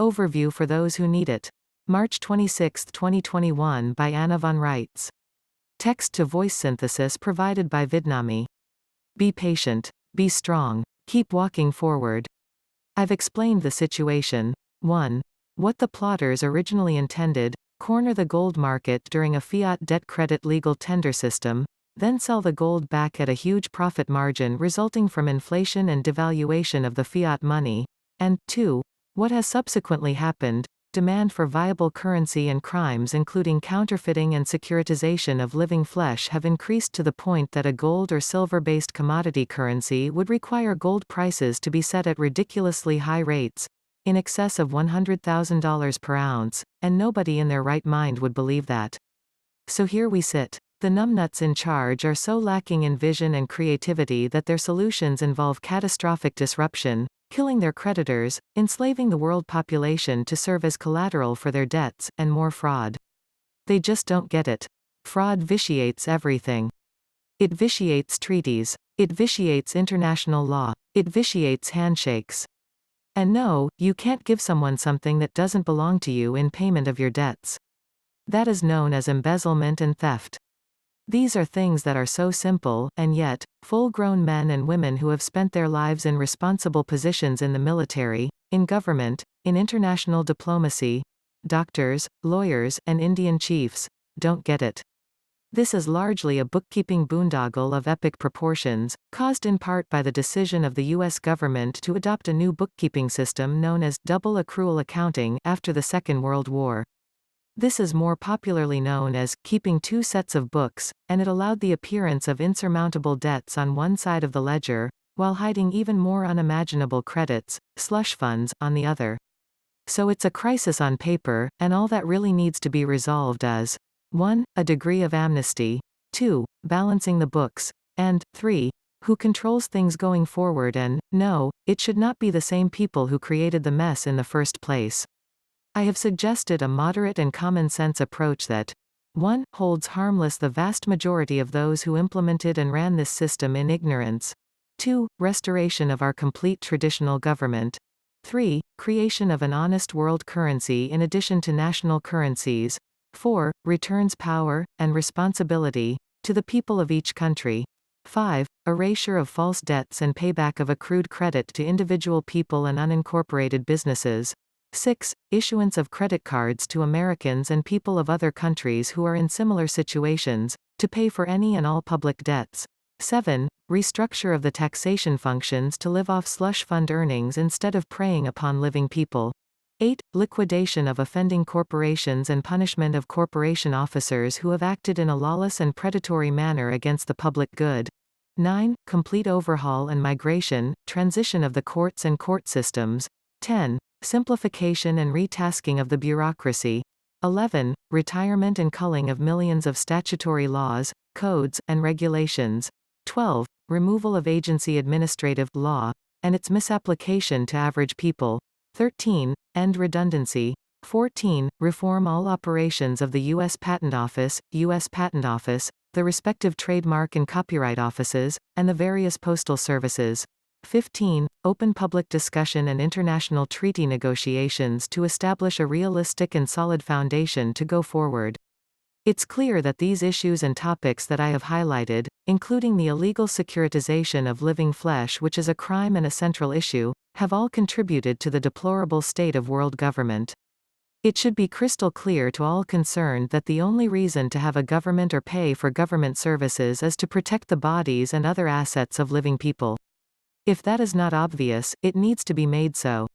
Overview for those who need it. March 26, 2021 by Anna von Reitz. Text-to-voice synthesis provided by Vidnami. Be patient. Be strong. Keep walking forward. I've explained the situation. 1. What the plotters originally intended: corner the gold market during a fiat debt credit legal tender system, then sell the gold back at a huge profit margin resulting from inflation and devaluation of the fiat money. And 2. What has subsequently happened: demand for viable currency and crimes including counterfeiting and securitization of living flesh have increased to the point that a gold or silver-based commodity currency would require gold prices to be set at ridiculously high rates, in excess of $100,000 per ounce, and nobody in their right mind would believe that. So here we sit. The numbnuts in charge are so lacking in vision and creativity that their solutions involve catastrophic disruption, killing their creditors, enslaving the world population to serve as collateral for their debts, and more fraud. They just don't get it. Fraud vitiates everything. It vitiates treaties. It vitiates international law. It vitiates handshakes. And no, you can't give someone something that doesn't belong to you in payment of your debts. That is known as embezzlement and theft. These are things that are so simple, and yet, full-grown men and women who have spent their lives in responsible positions in the military, in government, in international diplomacy, doctors, lawyers, and Indian chiefs, don't get it. This is largely a bookkeeping boondoggle of epic proportions, caused in part by the decision of the U.S. government to adopt a new bookkeeping system known as double accrual accounting after the Second World War. This is more popularly known as keeping two sets of books, and it allowed the appearance of insurmountable debts on one side of the ledger, while hiding even more unimaginable credits, slush funds, on the other. So it's a crisis on paper, and all that really needs to be resolved is 1. A degree of amnesty, 2. Balancing the books, and 3. Who controls things going forward, and, no, it should not be the same people who created the mess in the first place. I have suggested a moderate and common-sense approach that 1. Holds harmless the vast majority of those who implemented and ran this system in ignorance. 2. Restoration of our complete traditional government. 3. Creation of an honest world currency in addition to national currencies. 4. Returns power, and responsibility, to the people of each country. 5. Erasure of false debts and payback of accrued credit to individual people and unincorporated businesses. 6. Issuance of credit cards to Americans and people of other countries who are in similar situations, to pay for any and all public debts. 7. Restructure of the taxation functions to live off slush fund earnings instead of preying upon living people. 8. Liquidation of offending corporations and punishment of corporation officers who have acted in a lawless and predatory manner against the public good. 9. Complete overhaul and migration, transition of the courts and court systems. 10. Simplification and retasking of the bureaucracy. 11. Retirement and culling of millions of statutory laws, codes, and regulations. 12. Removal of agency administrative law, and its misapplication to average people. 13. End redundancy. 14. Reform all operations of the U.S. Patent Office, the respective trademark and copyright offices, and the various postal services. 15. Open public discussion and international treaty negotiations to establish a realistic and solid foundation to go forward. It's clear that these issues and topics that I have highlighted, including the illegal securitization of living flesh, which is a crime and a central issue, have all contributed to the deplorable state of world government. It should be crystal clear to all concerned that the only reason to have a government or pay for government services is to protect the bodies and other assets of living people. If that is not obvious, it needs to be made so.